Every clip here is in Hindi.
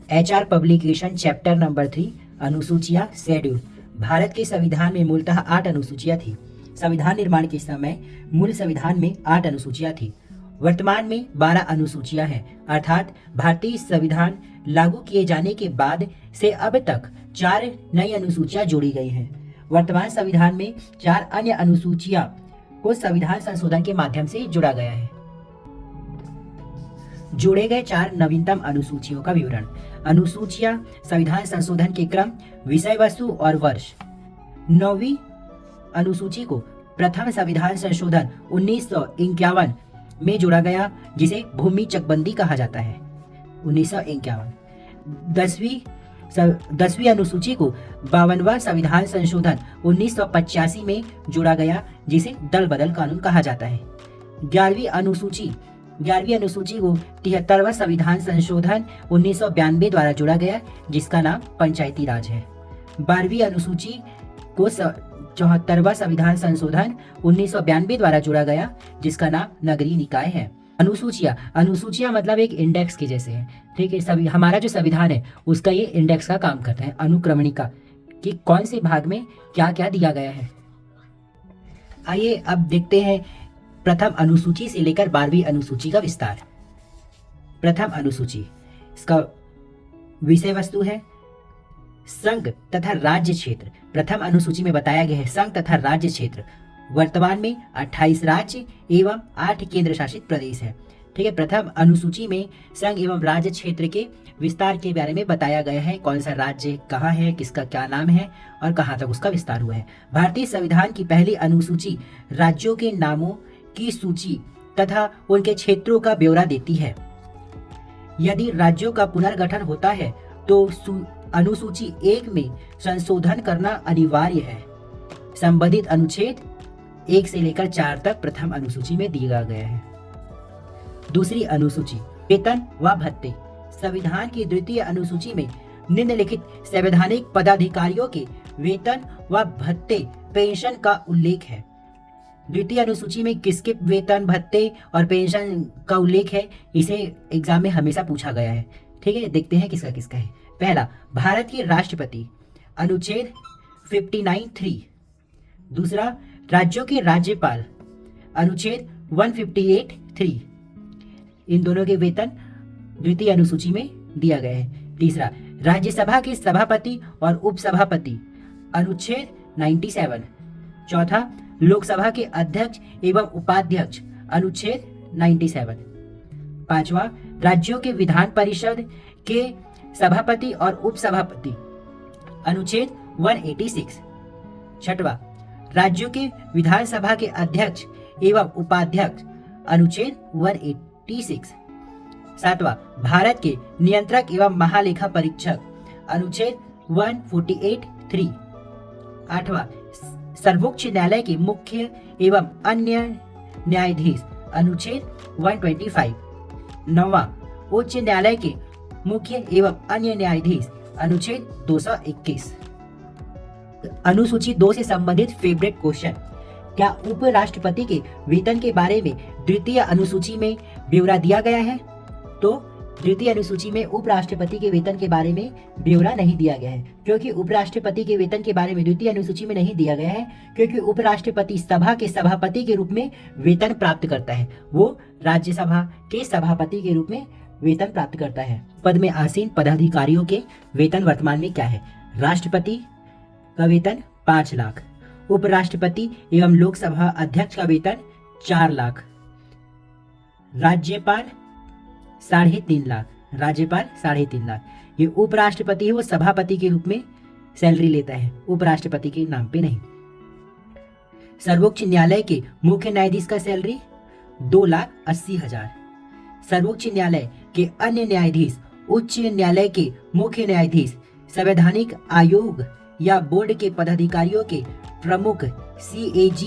HR पब्लिकेशन चैप्टर नंबर 3 अनुसूचियां शेड्यूल। भारत के संविधान में मूलतः 8 अनुसूचियां थी। संविधान निर्माण के समय मूल संविधान में 8 अनुसूचियां थी। वर्तमान में 12 अनुसूचियां हैं, अर्थात भारतीय संविधान लागू किए जाने के बाद से अब तक 4 नई अनुसूचियां जोड़ी गई हैं। वर्तमान संविधान में 4 अन्य अनुसूचियां को संविधान संशोधन के माध्यम से जोड़ा गया है। जोड़े गए 4 नवीनतम अनुसूचियों का विवरण। अनुसूचियां संविधान संशोधन के क्रम, विषय वस्तु और वर्ष। 9वीं अनुसूची को प्रथम संविधान संशोधन 1951 में जोड़ा गया, जिसे भूमि चकबंदी कहा जाता है। 1951। 10वीं अनुसूची को 52वां संविधान संशोधन 1985 में जोड़ा गया, जिसे दल बदल कानून कहा जाता है। 11वीं अनुसूची को 73वां संविधान संशोधन 1992 द्वारा जोड़ा गया, जिसका नाम पंचायती राज है। 12वीं अनुसूची को 74वां संविधान संशोधन 1992 द्वारा जोड़ा गया, जिसका नाम नगरीय निकाय है। अनुसूचियां मतलब एक इंडेक्स के जैसे है, ठीक है। सभी हमारा जो संविधान है उसका ये इंडेक्स का काम करता है, अनुक्रमणिका कि कौन से भाग में क्या क्या दिया गया है। आइए अब देखते हैं प्रथम अनुसूची से लेकर 12वीं अनुसूची का विस्तार। प्रथम अनुसूची, इसका विषय वस्तु है संघ तथा राज्य क्षेत्र। प्रथम अनुसूची में बताया गया है संघ तथा राज्य क्षेत्र। वर्तमान में 28 राज्य एवं 8 केंद्र शासित प्रदेश है, ठीक है। प्रथम अनुसूची में संघ एवं राज्य क्षेत्र के विस्तार के बारे में बताया गया है, कौन सा राज्य कहाँ है, किसका क्या नाम है और कहाँ तक उसका विस्तार हुआ है। भारतीय संविधान की पहली अनुसूची राज्यों के नामों की सूची तथा उनके क्षेत्रों का ब्यौरा देती है। यदि राज्यों का पुनर्गठन होता है तो अनुसूची 1 में संशोधन करना अनिवार्य है। संबंधित अनुच्छेद 1 से लेकर 4 तक प्रथम अनुसूची में दिया गया है। दूसरी अनुसूची, वेतन व भत्ते। संविधान की द्वितीय अनुसूची में निम्नलिखित संवैधानिक पदाधिकारियों के वेतन व भत्ते पेंशन का उल्लेख है। द्वितीय अनुसूची में किसके वेतन भत्ते और पेंशन का उल्लेख है, इसे एग्जाम में हमेशा पूछा गया है, ठीक है। देखते हैं किसका किसका है। पहला, भारत के राष्ट्रपति, अनुच्छेद 59(3). दूसरा, राज्यों के राज्यपाल, अनुच्छेद 158(3). इन दोनों के वेतन द्वितीय अनुसूची में दिया गया है। तीसरा, राज्यसभा के सभापति और उपसभापति, अनुच्छेद 97। चौथा, लोकसभा के अध्यक्ष एवं उपाध्यक्ष, अनुच्छेद 97। पांचवा, राज्यों के विधान परिषद के सभापति और उपसभापति, अनुच्छेद 186। छठवा, राज्यों के विधानसभा के अध्यक्ष एवं उपाध्यक्ष, अनुच्छेद 186। सातवां, भारत के नियंत्रक एवं महालेखा परीक्षक, अनुच्छेद 148(3). आठवां, सर्वोच्च न्यायालय के मुख्य एवं अन्य न्यायाधीश, अनुच्छेद 125। नौवां, उच्च न्यायालय के मुख्य एवं अन्य न्यायाधीश, अनुच्छेद 221। अनुसूची 2 से संबंधित फेवरेट क्वेश्चन। क्या उपराष्ट्रपति के वेतन के बारे में द्वितीय अनुसूची में ब्यौरा दिया गया है? तो द्वितीय अनुसूची में उपराष्ट्रपति के वेतन के बारे में ब्यौरा नहीं दिया गया है, क्योंकि उपराष्ट्रपति के वेतन के बारे में द्वितीय अनुसूची में नहीं दिया गया है, क्योंकि उपराष्ट्रपति सभा के सभापति के रूप में वेतन प्राप्त करता है। वो राज्यसभा के सभापति के रूप में वेतन प्राप्त करता है। पद में आसीन पदाधिकारियों के वेतन वर्तमान में क्या है? राष्ट्रपति का वेतन 5 लाख, उपराष्ट्रपति एवं लोकसभा अध्यक्ष का वेतन 4 लाख, राज्यपाल 3.5 लाख, राज्यपाल 3.5 लाख। ये उपराष्ट्रपति है, वो सभापति के रूप में सैलरी लेता है, उपराष्ट्रपति के नाम पे नहीं। सर्वोच्च न्यायालय के मुख्य न्यायाधीश का सैलरी 2,80,000। सर्वोच्च न्यायालय के अन्य न्यायाधीश, उच्च न्यायालय के मुख्य न्यायाधीश, संवैधानिक आयोग या बोर्ड के पदाधिकारियों के प्रमुख, CAG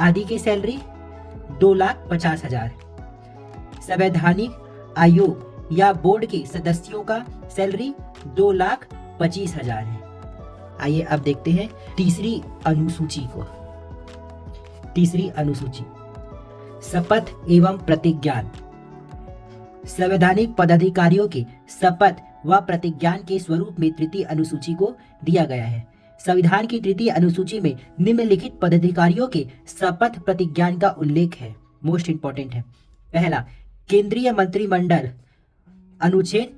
आदि की सैलरी 2,50,000। संवैधानिक आयोग या बोर्ड के सदस्यों का सैलरी 2,25,000 है। आइए अब देखते हैं तीसरी अनुसूची को। तीसरी अनुसूची, शपथ एवं प्रतिज्ञान। संवैधानिक पदाधिकारियों के शपथ व प्रतिज्ञान के स्वरूप में तृतीय अनुसूची को दिया गया है। संविधान की तृतीय अनुसूची में निम्नलिखित पदाधिकारियों के शपथ प्रतिज्ञान का उल्लेख है। मोस्ट इंपॉर्टेंट है। पहला, केंद्रीय मंत्रिमंडल अनुच्छेद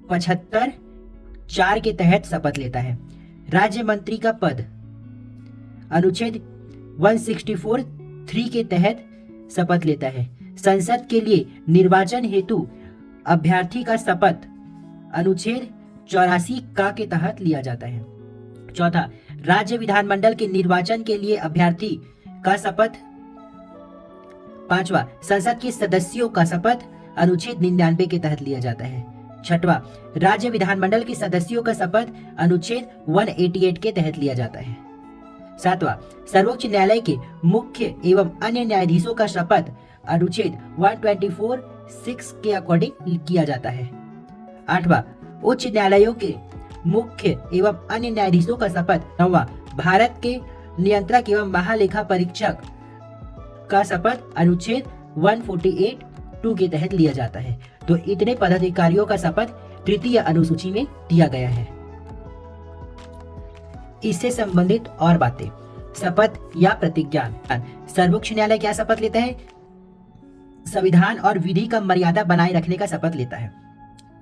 75(4) के तहत शपथ लेता है। राज्य मंत्री का पद अनुच्छेद 164(3) के तहत शपथ लेता है। संसद के लिए निर्वाचन हेतु अभ्यर्थी का शपथ अनुच्छेद 84 का के तहत लिया जाता है। चौथा, राज्य विधानमंडल के निर्वाचन के लिए अभ्यर्थी का शपथ। पांचवा, संसद के सदस्यों का शपथ अनुच्छेद 99 के तहत लिया जाता है। छठवां, राज्य विधानमंडल के सदस्यों का शपथ अनुच्छेद 188 के तहत लिया जाता है। सातवां, सर्वोच्च न्यायालय के मुख्य एवं अन्य न्यायाधीशों का शपथ अनुच्छेद 124(6) के अकॉर्डिंग किया जाता है। आठवां, उच्च न्यायालयों के मुख्य एवं अन्य न्यायाधीशों का शपथ। नौवां, भारत के नियंत्रक एवं महालेखा परीक्षक का शपथ अनुच्छेद 148(2) के तहत लिया जाता है। तो इतने पदाधिकारियों का शपथ तृतीय अनुसूची में दिया गया है। इससे संबंधित और बातें। शपथ या प्रतिज्ञान। सर्वोच्च न्यायालय क्या शपथ लेता है? संविधान और विधि का मर्यादा बनाए रखने का शपथ लेता है।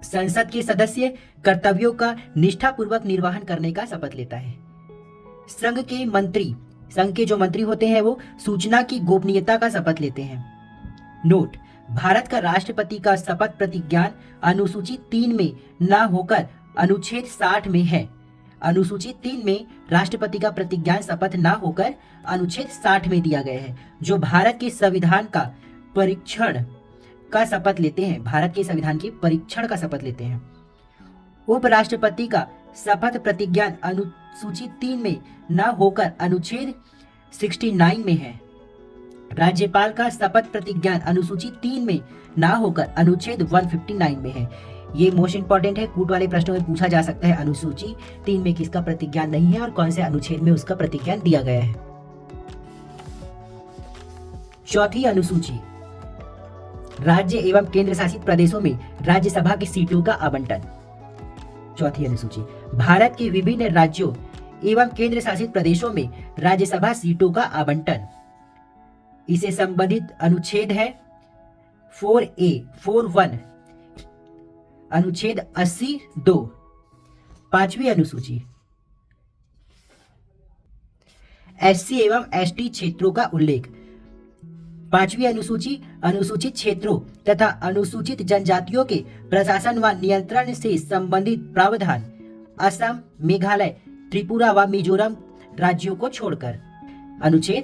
संसद के सदस्य कर्तव्यों का निष्ठापूर्वक निर्वहन करने का शपथ लेता है। संघ के जो मंत्री होते हैं वो सूचना की गोपनीयता का शपथ लेते हैं। नोट, भारत का राष्ट्रपति का शपथ प्रतिज्ञान अनुसूची 3 में न होकर अनुच्छेद 60 में है। अनुसूची 3 में राष्ट्रपति का प्रतिज्ञान शपथ न होकर अनुच्छेद 60 में दिया गया है, जो भारत के संविधान का परीक्षण का शपथ लेते हैं। भारत के संविधान के परीक्षण का शपथ लेते हैं। उपराष्ट्रपति का शपथ प्रतिज्ञान अनुसूची 3 में न होकर अनुच्छेद 69 में है। राज्यपाल का शपथ प्रतिज्ञान अनुसूची 3 में न होकर अनुच्छेद 159 में है। ये मोस्ट इंपॉर्टेंट है, कूट वाले प्रश्नों में पूछा जा सकता है। अनुसूची 3 में किसका प्रतिज्ञान नहीं है और कौन से अनुच्छेद में उसका प्रतिज्ञान दिया गया है। चौथी अनुसूची, राज्य एवं केंद्र शासित प्रदेशों में राज्यसभा की सीटों का आवंटन। चौथी अनुसूची, भारत के विभिन्न राज्यों एवं केंद्र शासित प्रदेशों में राज्यसभा सीटों का आवंटन। इसे संबंधित अनुच्छेद है 4(1) अनुच्छेद 80(2). पांचवी अनुसूची, एससी एवं एसटी क्षेत्रों का उल्लेख। पांचवी अनुसूची अनुसूचित क्षेत्रों तथा अनुसूचित जनजातियों के प्रशासन व नियंत्रण से संबंधित प्रावधान असम, मेघालय, त्रिपुरा व मिजोरम राज्यों को छोड़कर अनुच्छेद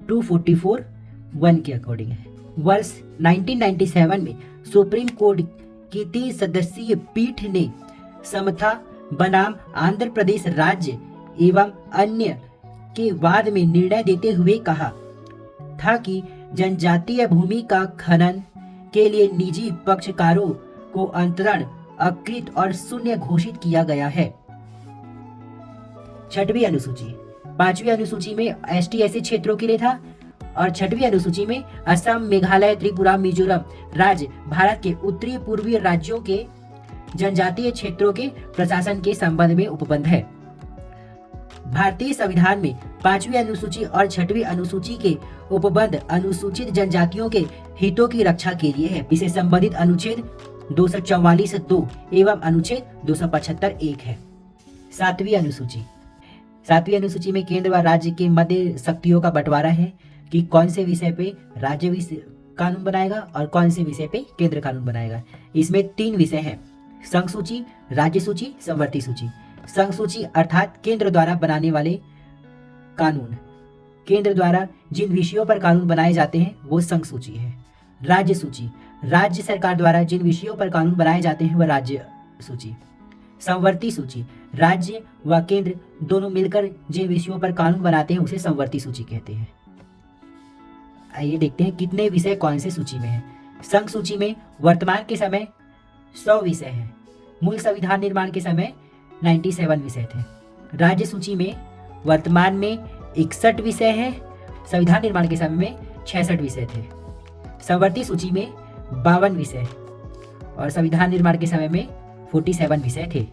244(1) के अकॉर्डिंग है। वर्ष 1997 में सुप्रीम कोर्ट की 3 सदस्यीय पीठ ने समता बनाम आंध्र प्रदेश राज्य एवं अन्य के वाद में निर्णय देते हुए कहा था कि जनजातीय भूमि का खनन के लिए निजी पक्षकारों को अंतरण अकृत और शून्य घोषित किया गया है। छठवीं अनुसूची, पांचवी अनुसूची में एसटी एससी क्षेत्रों के लिए था और छठवीं अनुसूची में असम, मेघालय, त्रिपुरा, मिजोरम राज्य भारत के उत्तरी पूर्वी राज्यों के जनजातीय क्षेत्रों के प्रशासन के संबंध में उपबंध है। भारतीय संविधान में पांचवी अनुसूची और छठवीं अनुसूची के उपबंध अनुसूचित जनजातियों के हितों की रक्षा के लिए है। इसे संबंधित अनुच्छेद 244(2) एवं अनुच्छेद 275(1) है। सातवीं अनुसूची में केंद्र व राज्य के मध्य शक्तियों का बंटवारा है कि कौन से विषय पे राज्य कानून बनाएगा और कौन से विषय पे केंद्र कानून बनाएगा। इसमें 3 विषय हैं: संघ सूची, राज्य सूची, समवर्ती सूची। संघ सूची अर्थात केंद्र द्वारा बनाने वाले कानून, केंद्र द्वारा जिन विषयों पर कानून बनाए जाते हैं वो संघ सूची है। राज्य सूची, राज्य सरकार द्वारा जिन विषयों पर कानून बनाए जाते हैं वह राज्य सूची। समवर्ती सूची, राज्य व केंद्र दोनों मिलकर जिन विषयों पर कानून बनाते हैं उसे समवर्ती सूची कहते हैं। आइए देखते हैं कितने विषय कौन से सूची में हैं। संघ सूची में वर्तमान के समय 100 विषय हैं। मूल संविधान निर्माण के समय 97 विषय थे। राज्य सूची में वर्तमान में 61 विषय हैं, संविधान निर्माण के समय में 66 विषय थे। समवर्ती सूची में 52 विषय और संविधान निर्माण के समय में 47 विषय थे।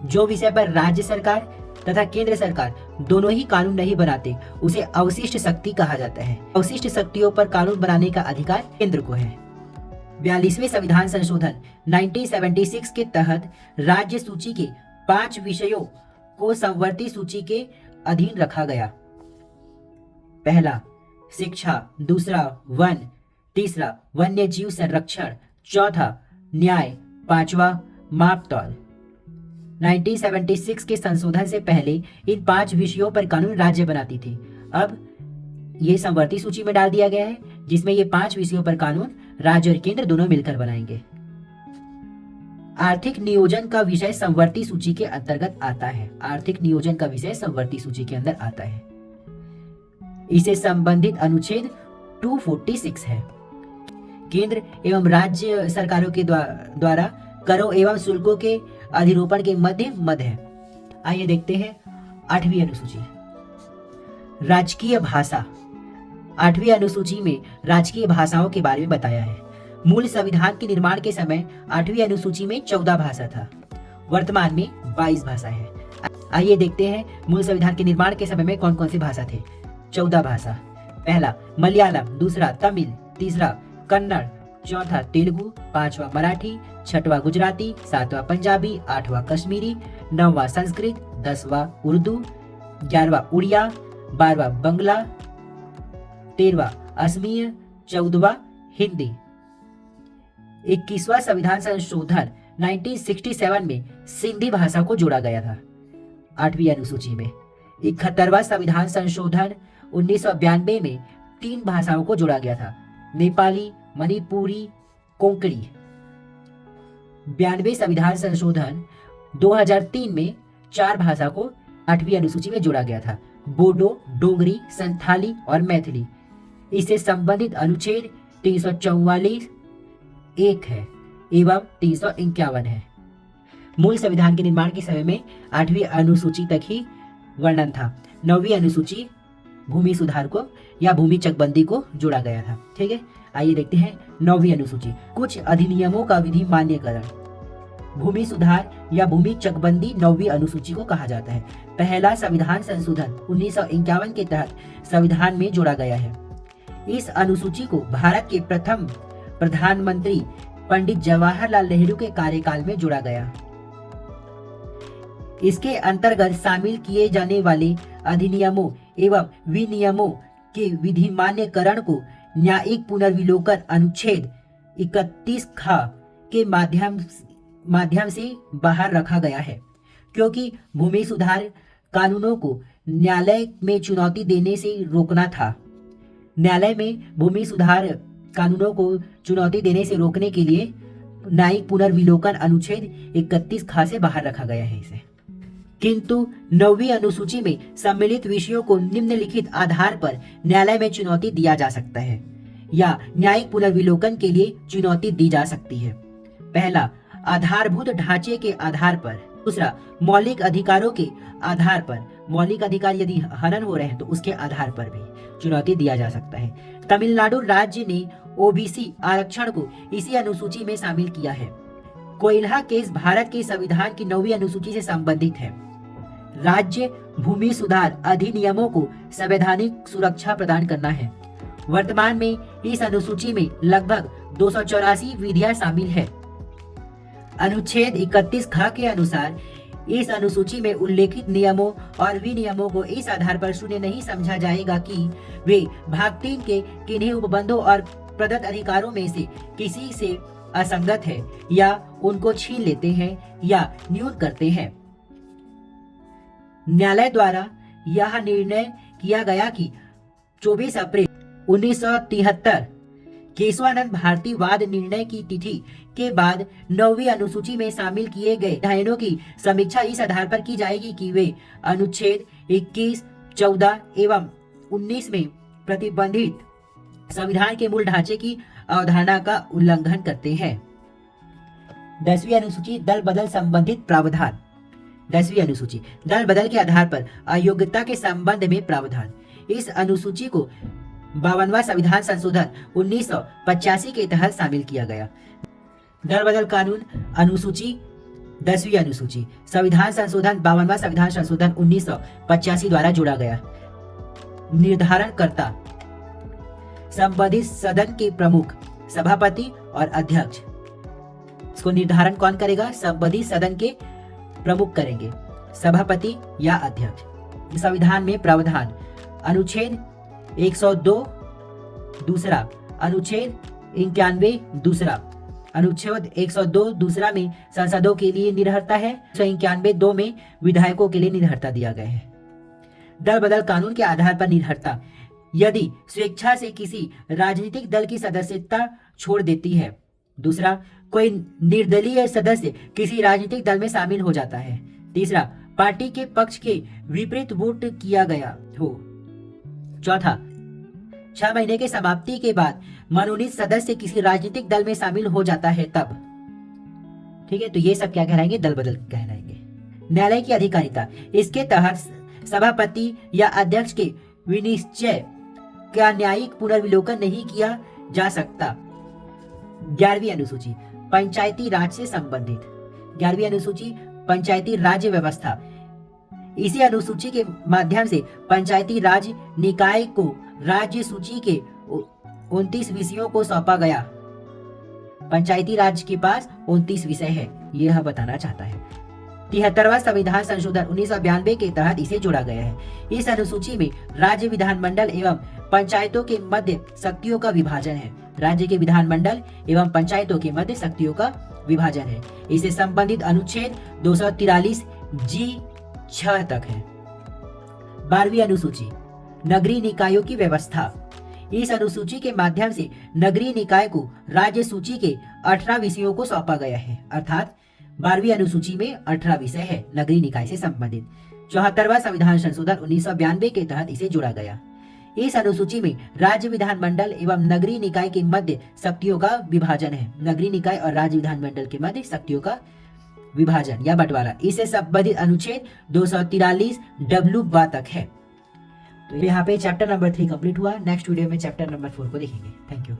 जो विषय पर राज्य सरकार तथा केंद्र सरकार दोनों ही कानून नहीं बनाते उसे अवशिष्ट शक्ति कहा जाता है। अवशिष्ट शक्तियों पर कानून बनाने का अधिकार केंद्र को है। 42वें संविधान संशोधन 1976 के तहत राज्य सूची के 5 विषयों को समवर्ती सूची के अधीन रखा गया। पहला शिक्षा, दूसरा वन, तीसरा वन्य जीव संरक्षण, चौथा न्याय, पांचवा मापतौल। 1976 के संशोधन से पहले इन 5 विषयों पर कानून राज्य बनाती थी। अब ये समवर्ती सूची में डाल दिया गया है, जिसमें ये 5 विषयों पर कानून राज्य और केंद्र दोनों मिलकर बनाएंगे। आर्थिक नियोजन का विषय समवर्ती सूची के अंतर्गत आता है। आर्थिक नियोजन का विषय समवर्ती सूची के अंदर आता है। इसे संबंधित अनुच्छेद 246 है। केंद्र एवं राज्य सरकारों के द्वारा करों एवं शुल्कों के अधिरोपण के मध्य मद है। आइए देखते हैं 8वीं अनुसूची, राजकीय भाषा। 8वीं अनुसूची में राजकीय भाषाओं के बारे में बताया है। मूल संविधान के निर्माण के समय 8वीं अनुसूची में 14 भाषा था। वर्तमान में 22 भाषा है। आइए देखते हैं मूल संविधान के निर्माण के समय में कौन कौन सी भाषा थे। 14 भाषा, पहला मलयालम, दूसरा तमिल, तीसरा कन्नड़, चौथा तेलुगु, पांचवा मराठी, छठवां गुजराती, सातवां पंजाबी, आठवां कश्मीरी, नौवां संस्कृत, 10वां उर्दू, 11वां उड़िया, 12वां बंगला, 13वां असमीय, 14वां हिंदी। 21वां संविधान संशोधन 1967 में सिंधी भाषा को जोड़ा गया था 8वीं अनुसूची में। 71वां संविधान संशोधन 1992 में 3 भाषाओं को जोड़ा गया था, नेपाली, मणिपुरी, कोंकणी। 92वें संविधान संशोधन 2003 में 4 भाषा को 8वीं अनुसूची में जोड़ा गया था, बोडो, डोगरी, संथाली और मैथिली। इससे संबंधित अनुच्छेद 344 1 है एवं 351 है। मूल संविधान के निर्माण के समय में 8वीं अनुसूची तक ही वर्णन था। 9वीं अनुसूची भूमि सुधार को या भूमि चकबंदी को जोड़ा गया था। ठीक है, आइए देखते हैं 9वीं अनुसूची, कुछ अधिनियमों का विधि मान्यकरण। भूमि सुधार या भूमि चकबंदी 9वीं अनुसूची को कहा जाता है। पहला संविधान संशोधन 1951 के तहत संविधान में जोड़ा गया है। इस अनुसूची को भारत के प्रथम प्रधानमंत्री पंडित जवाहरलाल नेहरू के कार्यकाल में जोड़ा गया। इसके अंतर्गत शामिल किए जाने वाले अधिनियमों एवं विनियमों के विधिमान्यकरण को न्यायिक पुनर्विलोकन अनुच्छेद 31 ख के माध्यम से बाहर रखा गया है, क्योंकि भूमि सुधार कानूनों को न्यायालय में चुनौती देने से रोकना था। न्यायालय में भूमि सुधार कानूनों को चुनौती देने से रोकने के लिए न्यायिक पुनर्विलोकन अनुच्छेद 31 ख से बाहर रखा गया है इसे। किंतु 9वीं अनुसूची में सम्मिलित विषयों को निम्नलिखित आधार पर न्यायालय में चुनौती दिया जा सकता है या न्यायिक पुनर्विलोकन के लिए चुनौती दी जा सकती है। पहला, आधारभूत ढांचे के आधार पर। दूसरा, मौलिक अधिकारों के आधार पर। मौलिक अधिकार यदि हनन हो रहे हैं तो उसके आधार पर भी चुनौती दिया जा सकता है। तमिलनाडु राज्य ने ओबीसी आरक्षण को इसी अनुसूची में शामिल किया है। कोयला केस भारत के संविधान की 9वीं अनुसूची से संबंधित है। राज्य भूमि सुधार अधिनियमों को संवैधानिक सुरक्षा प्रदान करना है। वर्तमान में इस अनुसूची में लगभग 284 विधियां शामिल है। अनुच्छेद 31 ख के अनुसार इस अनुसूची में उल्लेखित नियमों और विनियमों को इस आधार पर शून्य नहीं समझा जाएगा कि वे भाग 3 के किन्हीं उपबंधों और प्रदत्त अधिकारों में से किसी से असंगत है या उनको छीन लेते हैं या न्यून करते हैं। न्यायालय द्वारा यह निर्णय किया गया कि 24 अप्रैल 1973 केशवानंद भारती वाद निर्णय की तिथि के बाद 9वीं अनुसूची में शामिल किए गए अध्ययनों की समीक्षा इस आधार पर की जाएगी कि वे अनुच्छेद 21, 14 एवं 19 में प्रतिबंधित संविधान के मूल ढांचे की अवधारणा का उल्लंघन करते हैं। 10वीं अनुसूची दल बदल संबंधित प्रावधान। 10वीं अनुसूची दल बदल के आधार पर अयोग्यता के संबंध में प्रावधान। इस अनुसूची को 52वां संविधान संशोधन 1985 के तहत शामिल किया गया। दल बदल कानून अनुसूची 10वीं अनुसूची संविधान संशोधन 52वां संविधान संशोधन 1985 द्वारा जोड़ा गया। निर्धारणकर्ता संबंधित सदन के प्रमुख, सभापति और अध्यक्ष। इसको निर्धारण कौन करेगा? संबंधित सदन के प्रमुख करेंगे, सभापति या अध्यक्ष। संविधान में प्रावधान अनुच्छेद 102 दूसरा, अनुच्छेद 91 दूसरा। अनुच्छेद 102 दूसरा में सांसदों के लिए निरहरता है, 191 2 में विधायकों के लिए निरहरता दिया गया है। दल बदल कानून के आधार पर निरहरता यदि स्वेच्छा से किसी राजनीतिक दल की सदस्यता छोड़ देती है। दूसरा, कोई निर्दलीय सदस्य किसी राजनीतिक दल में शामिल हो जाता है। तीसरा, पार्टी के पक्ष के विपरीत वोट किया गया हो। चौथा, 6 महीने के समाप्ति के बाद मनोनीत सदस्य किसी राजनीतिक दल में शामिल हो जाता है तब। ठीक है, तो ये सब क्या कहलाएंगे? दल बदल कहलाएंगे। न्यायालय की अधिकारिता, इसके तहत सभापति या अध्यक्ष के विनिश्चय का न्यायिक पुनर्विलोकन नहीं किया जा सकता। 11वीं अनुसूची पंचायती राज से संबंधित। 11वीं अनुसूची पंचायती राज्य व्यवस्था। इसी अनुसूची के माध्यम से पंचायती राज निकाय को राज्य सूची के 29 विषयों को सौंपा गया। पंचायती राज के पास 29 विषय है, यह बताना चाहता है। 73वां संविधान संशोधन 1992 के तहत इसे जोड़ा गया है। इस अनुसूची में राज्य विधानमंडल एवं पंचायतों के मध्य शक्तियों का विभाजन है। राज्य के विधानमंडल एवं पंचायतों के मध्य शक्तियों का विभाजन है। इसे संबंधित अनुच्छेद 243 जी 6 तक है। 12वीं अनुसूची नगरीय निकायों की व्यवस्था। इस अनुसूची के माध्यम से नगरीय निकाय को राज्य सूची के 18 विषयों को सौंपा गया है, अर्थात 12वीं अनुसूची में 18 विषय है नगरीय निकाय से संबंधित। 74वां संविधान संशोधन 1992 के तहत इसे जोड़ा गया। इस अनुसूची में राज्य विधानमंडल एवं नगरीय निकाय के मध्य शक्तियों का विभाजन है। नगरीय निकाय और राज्य विधानमंडल के मध्य शक्तियों का विभाजन या बंटवारा, इसे संबंधित अनुच्छेद 243 W तक है। तो यहाँ पे चैप्टर नंबर 3 कंप्लीट हुआ। नेक्स्ट वीडियो में चैप्टर नंबर 4 को देखेंगे। Thank you.